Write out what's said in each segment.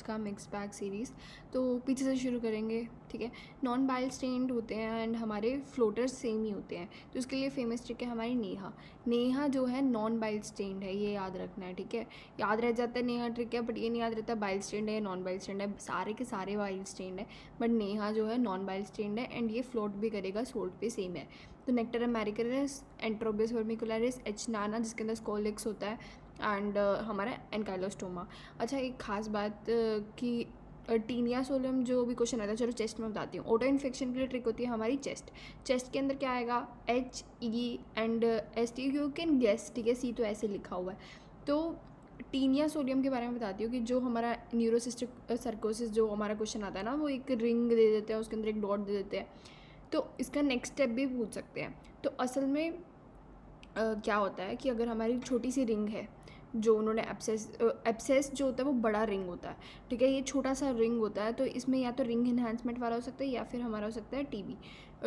का mix bag series. तो पीछे से शुरू करेंगे, ठीक है। नॉन बाइल स्टेन्ड होते हैं एंड हमारे फ्लोटर्स सेम ही होते हैं। तो इसके लिए फेमस ट्रिक है हमारी नेहा। नेहा जो है नॉन बाइल स्टेन्ड है, ये याद रखना है, ठीक है। याद रह जाता है नेहा ट्रिक है, बट ये नहीं याद रहता बाइल स्टेन्ड है या नॉन बाइल स्टेन्ड है। सारे के सारे बाइल स्टेन्ड है, बट नेहा जो है नॉन बाइल स्टेन्ड है एंड ये फ्लोट भी करेगा, सोल्ट पे सेम है। तो नेक्टर अमेरिकनस, एंट्रोबियस वर्मिकुलरिस, एच नाना जिसके अंदर स्कोलिक्स होता है, एंड हमारा एनकाइलोस्टोमा। अच्छा, एक खास बात कि टीनिया सोलम जो भी क्वेश्चन आता है, चलो चेस्ट में बताती हूँ। ऑटो इन्फेक्शन के लिए ट्रिक होती है हमारी चेस्ट। चेस्ट के अंदर क्या आएगा, H E and S T, you can guess, ठीक है। सी तो ऐसे लिखा हुआ है। तो टीनिया सोडियम के बारे में बताती हूँ कि जो हमारा न्यूरोसिस्टिक सर्कोसिस जो हमारा क्वेश्चन आता है ना, वो एक रिंग दे देते हैं, उसके अंदर एक डॉट दे देते हैं। तो इसका नेक्स्ट स्टेप भी पूछ सकते हैं। तो असल में क्या होता है कि अगर हमारी छोटी सी रिंग है, जो उन्होंने एब्सेस जो होता है वो बड़ा रिंग होता है, ठीक है। ये छोटा सा रिंग होता है, तो इसमें या तो रिंग इन्हांसमेंट वाला हो सकता है या फिर हमारा हो सकता है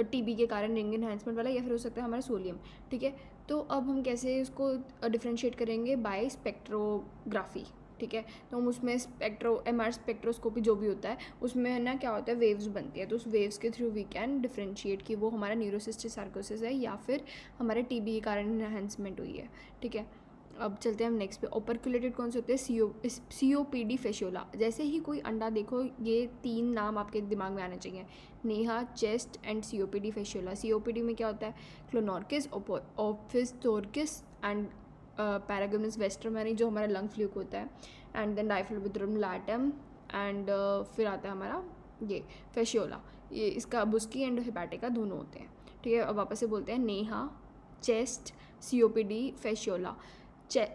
टीबी के कारण रिंग इन्हांसमेंट वाला, या फिर हो सकता है हमारा सोलियम, ठीक है। तो अब हम कैसे इसको डिफ्रेंशिएट करेंगे, बाय स्पेक्ट्रोग्राफी, ठीक है। तो हम उसमें MR स्पेक्ट्रोस्कोपी जो भी होता है उसमें है ना, क्या होता है, वेव्स बनती है। तो उस वेव्स के थ्रू वी कैन डिफ्रेंशिएट कि वो हमारा न्यूरोसिस्टिक सार्कोसिस है या फिर हमारे टीबी के कारण इन्हांसमेंट हुई है, ठीक है। अब चलते हैं हम नेक्स्ट पे। ओपरक्यूलेटेड कौन से होते हैं, COPD फेशियोला। जैसे ही कोई अंडा देखो, ये 3 नाम आपके दिमाग में आने चाहिए, Neha, chest and COPD Fasciola. COPD में क्या होता है, क्लोनोर्किस, ओफिस्थोर्किस एंड पैरागोनस वेस्ट्रमैनी जो हमारा लंग फ्लूक होता है, एंड देन डाइफ्लोबिथ्रोम लैटम, एंड फिर आता है हमारा ये फेशियोला। ये इसका बुस्की एंड हेपाटिका दोनों होते हैं, ठीक है। अब वापस से बोलते हैं, Neha, chest, COPD, Fasciola.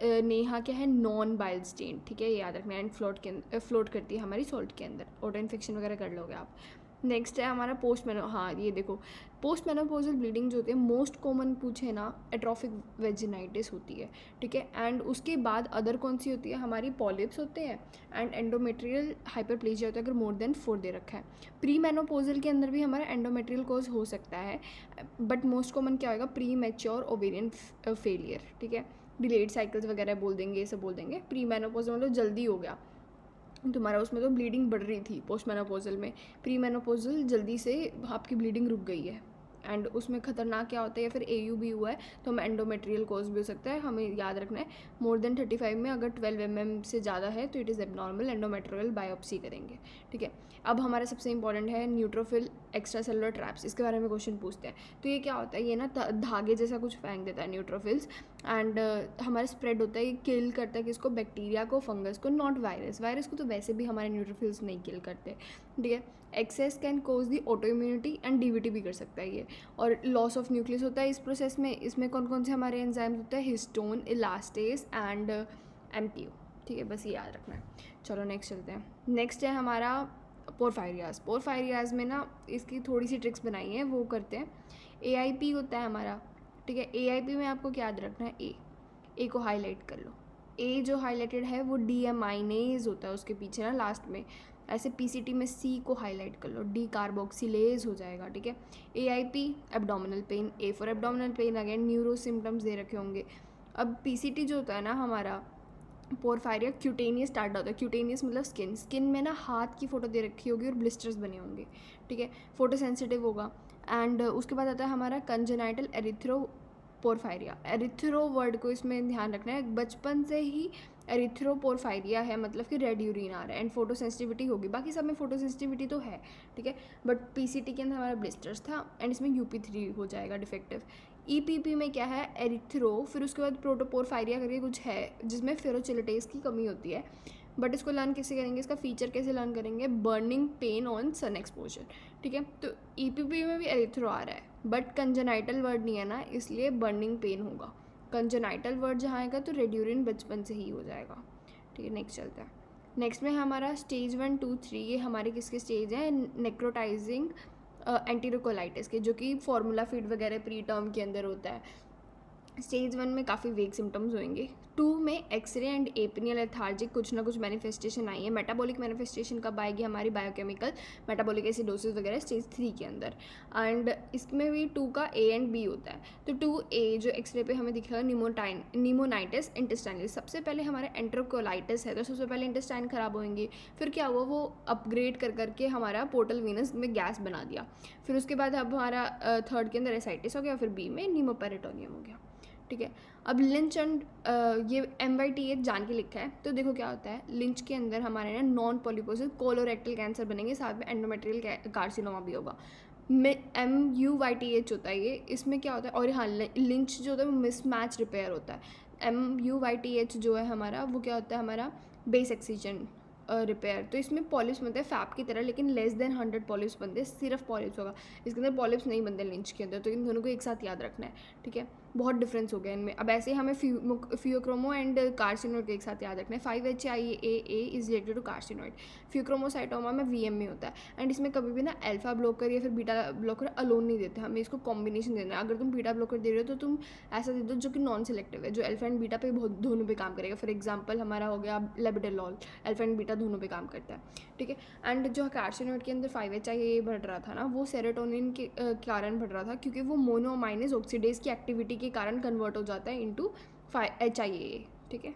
Neha क्या है, नॉन बाइल स्टेन, ठीक है, ये याद रखना है। एंड फ्लोट करती है हमारी सॉल्ट के अंदर। ऑटो इन्फेक्शन वगैरह कर लोगे आप। नेक्स्ट है हमारा हाँ ये देखो, पोस्ट मेनोपॉजल ब्लीडिंग जो होती है, मोस्ट कॉमन पूछे ना, एट्रोफिक वेजिनाइटिस होती है, ठीक है। एंड उसके बाद अदर कौन सी होती है, हमारी पॉलिप्स होते हैं एंड एंडोमेट्रियल हाइपरप्लेजिया होता है, अगर मोर देन 4 दे रखा है। प्री मेनोपॉजल के अंदर भी हमारा एंडोमेट्रियल कॉज हो सकता है, बट मोस्ट कॉमन क्या होगा, प्री मैच्योर ओवेरियन फेलियर, ठीक है। डिलेड साइकिल्स वगैरह बोल देंगे, ये सब बोल देंगे। प्री मेनोपॉजल मतलब जल्दी हो गया तुम्हारा, उसमें तो ब्लीडिंग बढ़ रही थी पोस्ट मेनोपॉजल में। प्री मेनोपॉजल जल्दी से आपकी ब्लीडिंग रुक गई है, एंड उसमें खतरनाक क्या होता है, या फिर AU भी हुआ है तो हमें एंडोमेट्रियल कोज भी हो सकता है। हमें याद रखना है, मोर देन 35 में अगर 12 mm से ज़्यादा है तो it is abnormal, endometrial biopsy करेंगे, ठीक है। अब हमारा सबसे इंपॉर्टेंट है न्यूट्रोफिल एक्स्ट्रा सेलुलर ट्रैप्स। इसके बारे में क्वेश्चन पूछते हैं। तो ये क्या होता है, ये ना धागे जैसा कुछ फेंक देता है न्यूट्रोफिल्स, एंड हमारा स्प्रेड होता है, ये किल करता है किसको, बैक्टीरिया को, फंगस को, नॉट वायरस को तो वैसे भी हमारे न्यूट्रोफिल्स नहीं किल करते, ठीक है। Excess can cause the autoimmunity and DVT भी कर सकता है ये। और लॉस ऑफ न्यूक्लियस होता है इस प्रोसेस में। इसमें कौन कौन से हमारे एंजाइम्स होते हैं, हिस्टोन, इलास्टेस एंड MPO, ठीक है। बस ये याद रखना है। चलो नेक्स्ट चलते हैं। नेक्स्ट है हमारा पोरफायरियाज में ना इसकी थोड़ी सी ट्रिक्स बनाई हैं, वो करते हैं। AIP होता है हमारा, ठीक है। AIP में आपको क्या याद रखना है, ए को हाईलाइट कर लो। A जो हाईलाइटेड है वो डीएमाइनेज होता है उसके पीछे ना लास्ट में। ऐसे PCT में C को हाईलाइट कर लो, डी कार्बोक्सिलेज हो जाएगा, ठीक है। AIP abdominal pain, A for abdominal pain, again neuro symptoms दे रखे होंगे। अब PCT जो होता है ना हमारा पोरफायरिया, क्यूटेनियस स्टार्ट होता है। क्यूटेनियस मतलब स्किन में ना हाथ की फोटो दे रखी होगी और ब्लिस्टर्स बने होंगे, ठीक है। फोटो सेंसिटिव होगा। एंड उसके बाद आता है हमारा कंजेनाइटल एरिथ्रो पोरफायरिया। एरिथ्रो वर्ड को इसमें ध्यान रखना है, बचपन से ही एरिथ्रोपोरफायरिया है, मतलब कि रेड यूरिन आ रहा है एंड फोटो सेंसिटिविटी होगी। बाकी सब में फोटो सेंसिटिविटी तो है, ठीक है, बट PCT के अंदर हमारा ब्लिस्टर्स था एंड इसमें UP3 हो जाएगा डिफेक्टिव। EPP में क्या है, एरिथ्रो, फिर उसके बाद प्रोटोपोरफायरिया करके कुछ है जिसमें फेरोचिलेटेस की कमी होती है। बट इसको लर्न कैसे करेंगे, इसका फीचर कैसे लर्न करेंगे, burning pain on sun exposure, ठीक है। तो EPP में भी एरिथ्रो आ रहा है, बट कंजेनाइटल वर्ड नहीं है ना, इसलिए बर्निंग पेन होगा। कंजेनाइटल वर्ड जहाँ आएगा तो रेड यूरिन बचपन से ही हो जाएगा, ठीक है। नेक्स्ट चलता है। नेक्स्ट में हमारा स्टेज 1, 2, 3, ये हमारे किसके स्टेज हैं, नेक्रोटाइजिंग एंटीरोकोलाइटिस के, जो कि फार्मूला फीड वगैरह प्री टर्म के अंदर होता है। स्टेज 1 में काफ़ी वेग सिम्टम्स होंगे, 2 में एक्सरे एंड एपिनियल लेथार्जिक कुछ ना कुछ मैनिफेस्टेशन आई है। मेटाबॉलिक मैनिफेस्टेशन कब आएगी? हमारी बायोकेमिकल मेटाबॉलिक एसिडोसिस वगैरह स्टेज 3 के अंदर। एंड इसमें भी 2 का ए एंड बी होता है। तो 2A जो एक्सरे पे हमें दिखेगा निमोनाइटिस इंटेस्टाइनलिस। सबसे पहले हमारा एंट्रोकोलाइटिस है, तो सबसे पहले इंटेस्टाइन खराब होंगे। फिर क्या हुआ, वो अपग्रेड कर करके हमारा पोर्टल वीनस में गैस बना दिया। फिर उसके बाद अब हमारा 3rd के अंदर एसाइटिस हो गया, फिर बी में नीमोपेरिटोनियम हो गया। ठीक है, अब लिंच एंड ये MYTH जान के लिखा है। तो देखो क्या होता है, लिंच के अंदर हमारे ना नॉन पॉलीपोसिस कोलोरेक्टल कैंसर बनेंगे, साथ में एंडोमेट्रियल कार्सिनोमा भी होगा। MUYTH होता है ये। इसमें क्या होता है, और हाँ लिंच जो होता है वो मिसमैच रिपेयर होता है। MUYTH जो है हमारा, वो क्या होता है, हमारा बेस एक्सीजन रिपेयर। तो इसमें पॉलिप्स बनते हैं फैप की तरह, लेकिन लेस देन 100 पॉलिप्स बनते हैं, सिर्फ पॉलिप्स होगा। इसके अंदर पॉलिप्स नहीं बनते लिंच के अंदर। तो इन दोनों को एक साथ याद रखना है, ठीक है। बहुत डिफरेंस हो गया इनमें। अब ऐसे ही हमें फियोक्रोमो एंड कार्सिनोइड को एक साथ याद रखना है। 5HIAA is related to carcinoid. Pheochromocytoma में VM में होता है। एंड इसमें कभी भी ना अल्फा ब्लॉकर या फिर बीटा ब्लॉकर अलोन नहीं देते, हमें इसको कॉम्बिनेशन देना है। अगर तुम बीटा ब्लॉकर दे रहे हो तो तुम ऐसा दे दो जो कि नॉन सेलेक्टिव है, जो अल्फा एंड बीटा पे बहुत दोनों पे काम करेगा। फॉर एग्जाम्पल हमारा हो गया लेबेडेलॉल, अल्फा एंड बीटा दोनों पे काम करता है, ठीक है। एंड जो कार्सिनोइड के अंदर 5HIAA बढ़ रहा था ना, वो सेरोटोनिन के कारण बढ़ रहा था, क्योंकि वो मोनोमाइनेज ऑक्सीडेज की एक्टिविटी के कारण कन्वर्ट हो जाता है इनटू HIAA, ठीक है।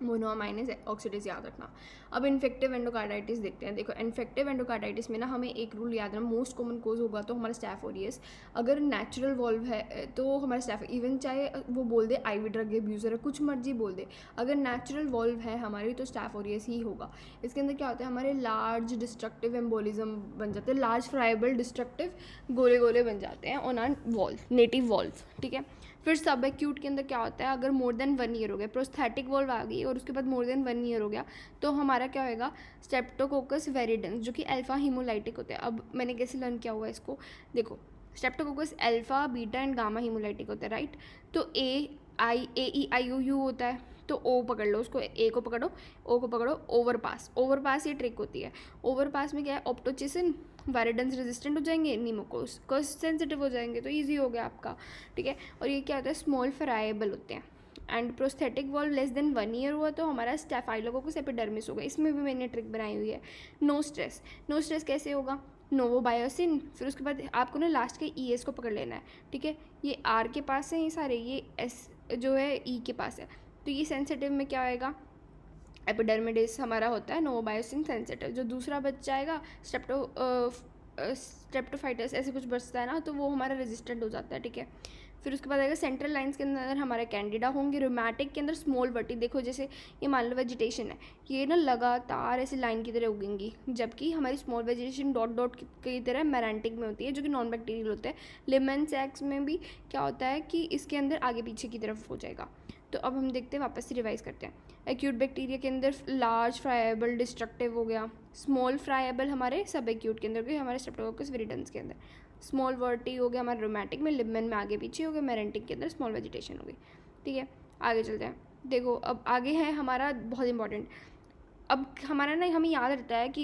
मोनोअमाइनेज ऑक्सीडेज याद रखना। अब इन्फेक्टिव एंडोकार्डाइटिस देखते हैं। देखो इन्फेक्टिव एंडोकार्डाइटिस में ना हमें एक रूल याद रखना, मोस्ट कॉमन कोज होगा तो हमारा स्टैफ ओरियस। अगर नेचुरल वॉल्व है तो हमारा स्टैफ, इवन चाहे वो बोल दे IV ड्रग एब्यूज़र है, कुछ मर्जी बोल दे, अगर नेचुरल वॉल्व है हमारी तो स्टैफ ओरियस ही होगा। इसके अंदर क्या होता है, हमारे लार्ज डिस्ट्रक्टिव एम्बोलिज्म बन जाते हैं, लार्ज फ्राइबल डिस्ट्रक्टिव गोले गोले बन जाते हैं on our valve, native valve, ठीक है। फिर सब एक्यूट के अंदर क्या होता है, अगर मोर देन 1 ईयर हो गया, प्रोस्थेटिक वॉल्व आ गई और उसके बाद मोर देन 1 ईयर हो गया, तो हमारा क्या होएगा, स्ट्रेप्टोकोकस वेरिडेंस, जो कि अल्फा हीमोलाइटिक होते हैं। अब मैंने कैसे लर्न किया हुआ इसको, देखो Streptococcus alpha beta and gamma haemolytic होते हैं, राइट। तो AEIOU होता है, तो O पकड़ लो, उसको A को पकड़ो, O को पकड़ो, ओवरपास ये ट्रिक होती है। ओवरपास में क्या है, ऑप्टोचिसिन वायरेडेंस रेजिस्टेंट हो जाएंगे, नीमोकोस सेंसिटिव हो जाएंगे, तो ईजी हो गया आपका, ठीक है। और ये क्या होता है, स्मॉल फ्राइबल होते हैं। And prosthetic valve less than 1 year हुआ तो हमारा स्टेफाइलोकोकस एपिडर्मिस होगा। इसमें भी मैंने ट्रिक बनाई हुई है। नो स्ट्रेस कैसे होगा, नोवोबायोसिन, फिर उसके बाद आपको ना लास्ट के ES को पकड़ लेना है, ठीक है। ये R के पास है ये सारे, ये S जो है E के पास है। तो ये सेंसिटिव में क्या आएगा, एपिडर्मिडिस हमारा होता है नोवोबायोसिन सेंसिटिव। जो दूसरा बच जाएगा स्ट्रेप्टोफाइटस ऐसे कुछ बचता है ना, तो वो हमारा रेजिस्टेंट हो जाता है, ठीक है। फिर उसके बाद आएगा सेंट्रल लाइन्स के अंदर हमारे कैंडिडा होंगे। रोमैटिक के अंदर स्मॉल वर्टी, देखो जैसे ये मान लो वेजिटेशन है, ये ना लगातार ऐसे लाइन की तरह उगेंगी, जबकि हमारी स्मॉल वेजिटेशन डॉट डॉट की तरह मैरेंटिक में होती है, जो कि नॉन बैक्टीरियल होते हैं। लेमन सैक्स में भी क्या होता है कि इसके अंदर आगे पीछे की तरफ हो जाएगा। तो अब हम देखते हैं, वापस से रिवाइज करते हैं। एक्यूट बैक्टीरिया के अंदर लार्ज फ्राइबल डिस्ट्रक्टिव हो गया, स्मॉल फ्राइबल हमारे सब एक्यूट के अंदर हो गए, हमारे स्ट्रेप्टोकोकस विरिडेंस के अंदर। स्मॉल वर्टी हो गया हमारे रोमैटिक में, लिबमेन में आगे पीछे हो गया, मेरेंटिक के अंदर स्मॉल वेजिटेशन हो गई, ठीक है। आगे चलते हैं। देखो अब आगे है हमारा बहुत इंपॉर्टेंट, अब हमारा ना हमें याद रहता है कि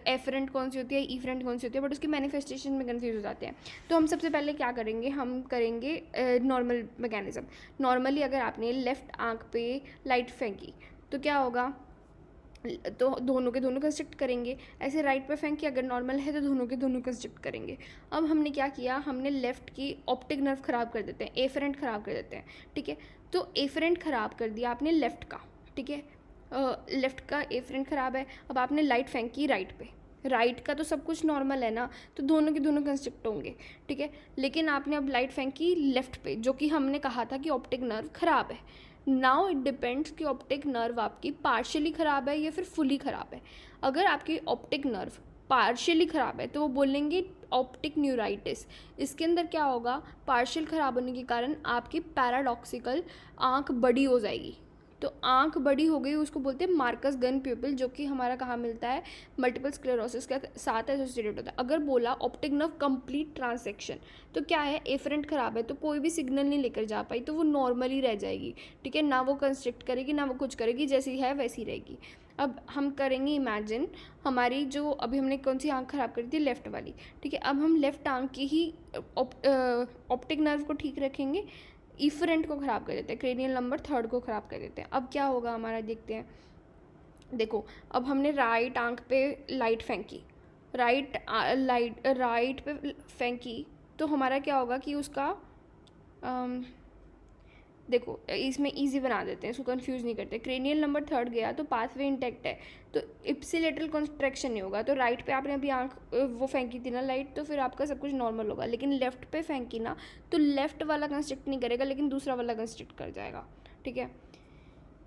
एफरेंट कौन सी होती है, ईफरेंट कौन सी होती है, बट उसकी मैनिफेस्टेशन में कन्फ्यूज हो जाते हैं। तो हम सबसे पहले क्या करेंगे, हम करेंगे नॉर्मल मैकेनिज्म। नॉर्मली अगर आपने लेफ़्ट आँख पे लाइट फेंकी तो क्या होगा, तो दोनों के दोनों कंस्ट्रक्ट करेंगे। ऐसे राइट पे फेंक के अगर नॉर्मल है तो दोनों के दोनों कंस्ट्रक्ट करेंगे। अब हमने क्या किया, हमने लेफ़्ट की ऑप्टिक नर्व ख़राब कर देते हैं, एफरेंट ख़राब कर देते हैं, ठीक है। तो एफरेंट ख़राब कर दिया आपने लेफ़्ट का, ठीक है। लेफ़्ट का एफरेंट ख़राब है, अब आपने लाइट फेंकी राइट पे, राइट का तो सब कुछ नॉर्मल है ना, तो दोनों के दोनों कंस्ट्रक्ट होंगे, ठीक है। लेकिन आपने अब लाइट फेंकी लेफ़्ट पे, जो कि हमने कहा था कि ऑप्टिक नर्व ख़राब है। नाउ इट डिपेंड्स कि ऑप्टिक नर्व आपकी पार्शियली ख़राब है या फिर फुली ख़राब है। अगर आपकी ऑप्टिक नर्व पार्शियली ख़राब है तो वो बोलेंगे ऑप्टिक न्यूराइटिस। इसके अंदर क्या होगा, पार्शियल ख़राब होने के कारण आपकी पैराडॉक्सिकल आँख बड़ी हो जाएगी। तो आँख बड़ी हो गई उसको बोलते हैं मार्कस गन प्यूपिल, जो कि हमारा कहाँ मिलता है, मल्टीपल स्क्लेरोसिस के साथ एसोसिएटेड होता है। अगर बोला ऑप्टिक नर्व कंप्लीट ट्रांसेक्शन, तो क्या है, एफरेंट ख़राब है तो कोई भी सिग्नल नहीं लेकर जा पाई, तो वो नॉर्मली रह जाएगी, ठीक है। ना वो कंस्ट्रक्ट करेगी ना वो कुछ करेगी, जैसी है वैसी रहेगी। अब हम करेंगे इमेजिन, हमारी जो अभी हमने कौन सी आँख ख़राब करी थी, लेफ़्ट वाली, ठीक है। अब हम लेफ़्ट आँख की ही ऑप्टिक नर्व को ठीक रखेंगे, इफरेंट को ख़राब कर देते हैं, क्रेनियल नंबर थर्ड को ख़राब कर देते हैं। अब क्या होगा हमारा, देखते हैं। देखो अब हमने राइट आंख पे लाइट फेंकी, राइट पे फेंकी, तो हमारा क्या होगा कि उसका देखो इसमें इजी बना देते हैं, इसको कंफ्यूज नहीं करते। क्रेनियल नंबर थर्ड गया तो पाथवे इंटेक्ट है, तो इप्सिलेटरल कॉन्ट्रैक्शन नहीं होगा। तो राइट पे आपने अभी आंख वो फेंकी थी ना लाइट, तो फिर आपका सब कुछ नॉर्मल होगा। लेकिन लेफ्ट पे फेंकी ना, तो लेफ्ट वाला कंस्ट्रक्ट नहीं करेगा, लेकिन दूसरा वाला कंस्ट्रक्ट कर जाएगा। ठीक है,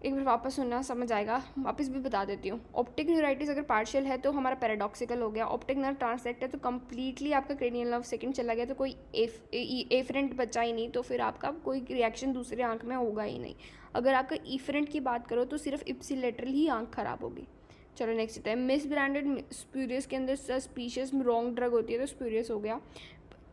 एक बार वापस सुनना, समझ आएगा, वापस भी बता देती हूँ। ऑप्टिक न्यूराइटिस अगर पार्शियल है तो हमारा पैराडॉक्सिकल हो गया। ऑप्टिक नर्व ट्रांसलेक्ट है तो कम्प्लीटली आपका क्रेनियल नर्व सेकंड चला गया, तो कोई एफरेंट बचा ही नहीं, तो फिर आपका कोई रिएक्शन दूसरे आंख में होगा ही नहीं। अगर आपका इफरेंट की बात करो तो सिर्फ इप्सिलेटरल ही आंख खराब होगी। चलो नेक्स्ट होता है मिस ब्रांडेड स्प्यूरियस के अंदर सस्पिशियस रॉन्ग ड्रग होती है, तो स्प्यूरियस हो गया।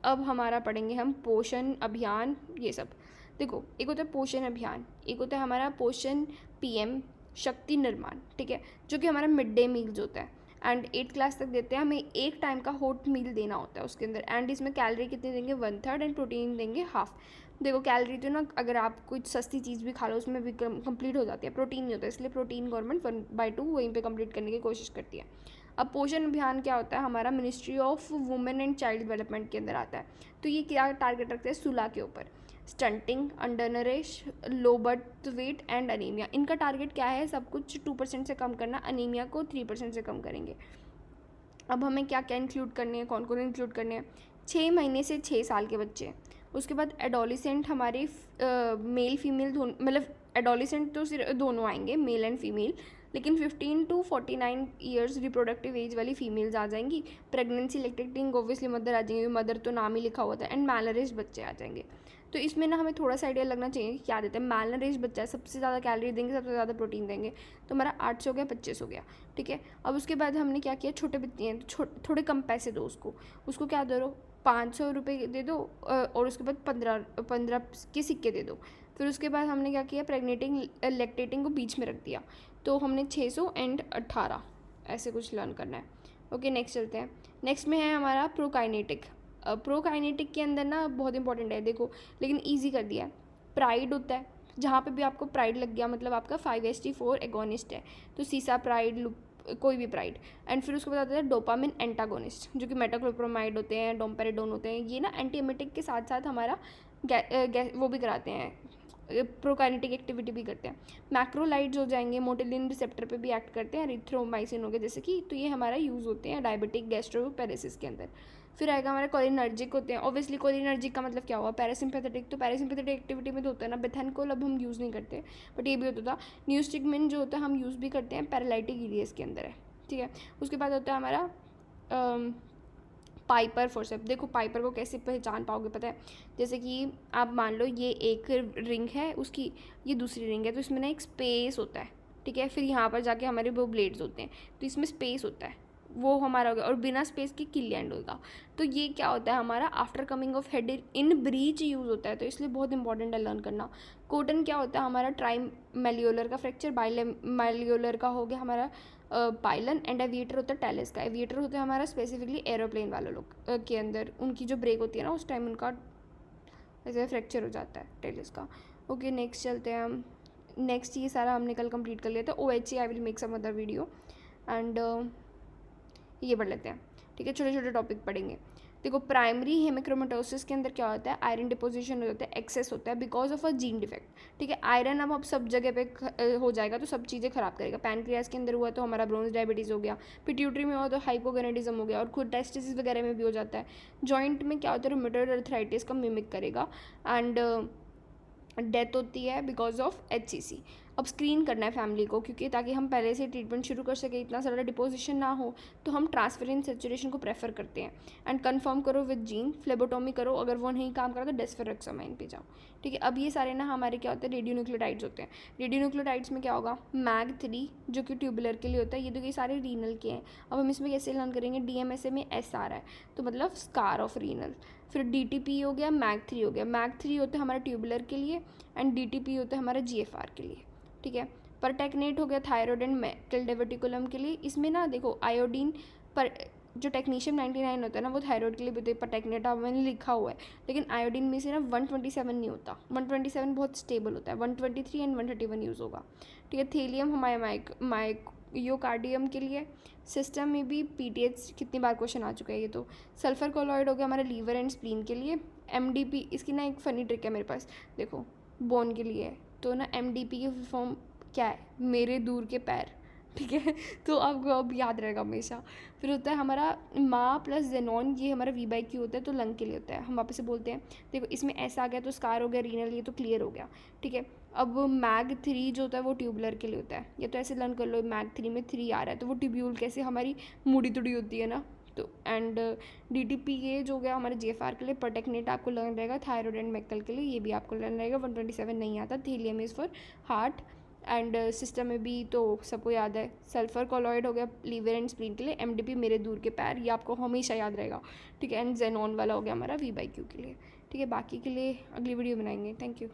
अब हमारा पढ़ेंगे हम पोषण अभियान, ये सब। देखो एक होता है पोषण अभियान, एक होता है हमारा पोषण पीएम शक्ति निर्माण, ठीक है, जो कि हमारा मिड डे मील्स होता है एंड 8th क्लास तक देते हैं। हमें एक टाइम का हॉट मील देना होता है उसके अंदर, एंड इसमें कैलोरी कितनी देंगे, 1/3, एंड प्रोटीन देंगे हाफ। देखो कैलोरी तो ना अगर आप कुछ सस्ती चीज़ भी खा लो उसमें भी कंप्लीट हो जाती है, प्रोटीन नहीं होता, इसलिए प्रोटीन गवर्नमेंट 1/2 वहीं पे कंप्लीट करने की कोशिश करती है। अब पोषण अभियान क्या होता है, हमारा ministry of women and child development के अंदर आता है। तो ये क्या टारगेट रखते हैं, सुला के ऊपर, stunting, under nourish, low birth weight and anaemia. इनका टारगेट क्या है, सब कुछ 2% से कम करना, अनीमिया को 3% से कम करेंगे। अब हमें क्या क्या इंक्लूड करने हैं, कौन कौन इंक्लूड करने हैं, 6 महीने से 6 साल के बच्चे। उसके बाद एडोलिसेंट हमारे मेल फीमेल मतलब एडोलिसेंट तो सिर्फ दोनों आएंगे, मेल एंड फीमेल, लेकिन 15 to 49 ईयर्स रिप्रोडक्टिव एज वाली फीमेल्स आ जाएंगी। प्रेगनेंसी लैक्टेटिंग ऑब्वियसली मदर आ जाएंगी, मदर तो नाम ही लिखा हुआ था, एंड मैलनरिश्ड बच्चे आ जाएंगे। तो इसमें ना हमें थोड़ा सा आइडिया लगना चाहिए कि क्या देते हैं। मैलनरिश्ड बच्चा है, सबसे ज़्यादा कैलोरी देंगे, सबसे ज़्यादा प्रोटीन देंगे, तो हमारा 8 से हो गया, 25 हो गया। ठीक है, अब उसके बाद हमने क्या किया, छोटे बच्चे हैं तो थोड़े कम पैसे दो उसको क्या दे दो, 500 रुपये दे दो, और उसके बाद 15 के सिक्के दे दो। फिर उसके बाद हमने क्या किया, प्रेगनेटिंग लैक्टेटिंग को बीच में रख दिया, तो हमने 600 एंड 18 ऐसे कुछ लर्न करना है। ओके नेक्स्ट चलते हैं। नेक्स्ट में है हमारा प्रोकाइनेटिक। प्रोकाइनेटिक के अंदर ना बहुत इंपॉर्टेंट है, देखो लेकिन ईजी कर दिया है। प्राइड होता है, जहाँ पे भी आपको प्राइड लग गया मतलब आपका 5:4 एगोनिस्ट है, तो सीसा प्राइड, कोई भी प्राइड। एंड फिर उसको बताते हैं डोपामिन एंटागोनिस्ट, जो कि मेटाक्लोप्रोमाइड होते हैं, डोम्पेरेडोन होते हैं। ये ना एंटीएमेटिक के साथ साथ हमारा वो भी कराते हैं, प्रोकाइनेटिक एक्टिविटी भी करते हैं। मैक्रोलाइड्स हो जाएंगे, मोटिलिन रिसेप्टर पे भी एक्ट करते हैं, एरिथ्रोमाइसिन हो गए जैसे कि, तो ये हमारा यूज़ होते हैं डायबिटिक गैस्ट्रोपेरेसिस के अंदर। फिर आएगा हमारा कोलिनर्जिक होते हैं। ऑब्वियसली कोलिनर्जिक का मतलब क्या हुआ, पैरासिम्पैथेटिक, तो पैरासिम्पैथेटिक एक्टिविटी में तो होता है ना, बेथेनकोल अब हम यूज़ नहीं करते, बट ये भी होता था। न्यूस्टिगमिन जो होता है हम यूज़ भी करते हैं, पैरालाइटिक एरियाज के अंदर है। ठीक है, उसके बाद होता है हमारा पाइपर फोर्सेप। देखो पाइपर को कैसे पहचान पाओगे, पता है, जैसे कि आप मान लो ये एक रिंग है उसकी, ये दूसरी रिंग है, तो इसमें ना एक स्पेस होता है। ठीक है, फिर यहाँ पर जाके हमारे वो ब्लेड्स होते हैं, तो इसमें स्पेस होता है, वो हमारा हो गया। और बिना स्पेस के किल एंड होगा। तो ये क्या होता है हमारा, after coming of head in breach use होता है, तो इसलिए बहुत इंपॉर्टेंट है लर्न करना। कोटन क्या होता है हमारा, ट्राई मेलियोलर का फ्रैक्चर, मेलियोलर का हो गया हमारा पाइलन, एंड एविएटर होता है टेलिस का। एविएटर होता है हमारा स्पेसिफिकली एरोप्लेन वाले लोग के अंदर, उनकी जो ब्रेक होती है ना उस टाइम उनका ऐसे फ्रैक्चर हो जाता है टेलिस का। ओके नेक्स्ट चलते हैं हम। नेक्स्ट ये सारा हमने कल कंप्लीट कर लिया था। OHA I will make some other video, and ये पढ़ लेते हैं। ठीक है, छोटे छोटे टॉपिक पढ़ेंगे। देखो प्राइमरी हेमिक्रोमेटोसिस के अंदर क्या होता है, आयरन डिपोजिशन हो जाता है, एक्सेस होता है because of a gene defect. ठीक है, आयरन अब सब जगह पे हो जाएगा तो सब चीज़ें खराब करेगा। पैनक्रियाज के अंदर हुआ तो हमारा ब्रोन्स डायबिटीज़ हो गया, पिट्यूटरी में हुआ तो हाइपोगोनाडिज्म हो गया, और खुद टेस्टिस वगैरह में भी हो जाता है। जॉइंट में क्या होता है, रूमेटॉइड अर्थराइटिस का मिमिक करेगा, एंड डेथ होती है बिकॉज ऑफ HCC। अब स्क्रीन करना है फैमिली को, क्योंकि ताकि हम पहले से ट्रीटमेंट शुरू कर सकें, इतना सारा डिपोजिशन ना हो, तो हम ट्रांसफेरेंस सेचुरेशन को प्रेफर करते हैं। एंड कंफर्म करो विद जीन, फ्लेबोटोमी करो, अगर वो नहीं काम करा तो डेस्फेरेक्सामाइन पे जाओ। ठीक है, अब ये सारे ना हमारे क्या होते हैं, रेडियोन्यूक्लियोटाइड्स होते हैं। रेडियोन्यूक्लियोटाइड्स में क्या होगा, MAG3 जो कि ट्यूबुलर के लिए होता है, ये तो ये सारे रीनल के हैं। अब हम इसमें कैसे लर्न करेंगे, DMSA में S आ रहा है तो मतलब स्कार ऑफ रीनल। फिर DTP हो गया, MAG3 हो गया। MAG3 होता है हमारा ट्यूबुलर के लिए, एंड DTP होता है हमारा GFR के लिए। ठीक है, परटेक्नेट हो गया थायरॉयड एंड मेटल डेवर्टिकुलम के लिए। इसमें ना देखो आयोडीन पर जो टेक्नीशियम 99 होता है ना वो थायराइड के लिए भी होता है, परटेक्नेटा मैंने लिखा हुआ है, लेकिन आयोडीन में से ना 127 नहीं होता, 127 बहुत स्टेबल होता है, 123 एंड 131 यूज़ होगा, ठीक है। थेलियम हमारे मायोकार्डियम के लिए। सिस्टम में भी पीटीएच कितनी बार क्वेश्चन आ चुका है ये तो। सल्फर कोलॉइड हो गया हमारा लीवर एंड स्प्लीन के लिए। एमडीपी, इसकी ना एक फ़नी ट्रिक है मेरे पास, देखो बोन के लिए है तो ना एमडीपी की फॉर्म क्या है, मेरे दूर के पैर, ठीक है। तो आपको अब याद रहेगा हमेशा। फिर होता है हमारा मा प्लस जेनॉन, ये हमारा V/Q होता है, तो लंग के लिए होता है। हम वापस से बोलते हैं, देखो इसमें ऐसा आ गया तो स्कार हो गया, रीनल, ये तो क्लियर हो गया, ठीक है। अब मैग 3 जो होता है वो ट्यूबुलर के लिए होता है, या तो ऐसे लर्न कर लो, मैग 3 में 3 आ रहा है तो वो ट्यूब्यूल कैसे हमारी मुड़ी तुड़ी होती है ना, तो एंड DTPA जो हो गया हमारे GFR के लिए। प्रोटेक्नेट आपको लर्न रहेगा, थायराइड एंड मेकल के लिए ये भी आपको लर्न रहेगा। 127 नहीं आता। Thallium is for heart and system में भी तो सबको याद है। सल्फर कोलॉइड हो गया लीवर एंड स्प्लीन के लिए। MDP मेरे दूर के पैर, ये आपको हमेशा याद रहेगा, ठीक है। एंड जेनॉन वाला हो गया हमारा V/Q के लिए, ठीक है। बाकी के लिए अगली वीडियो बनाएंगे। Thank you.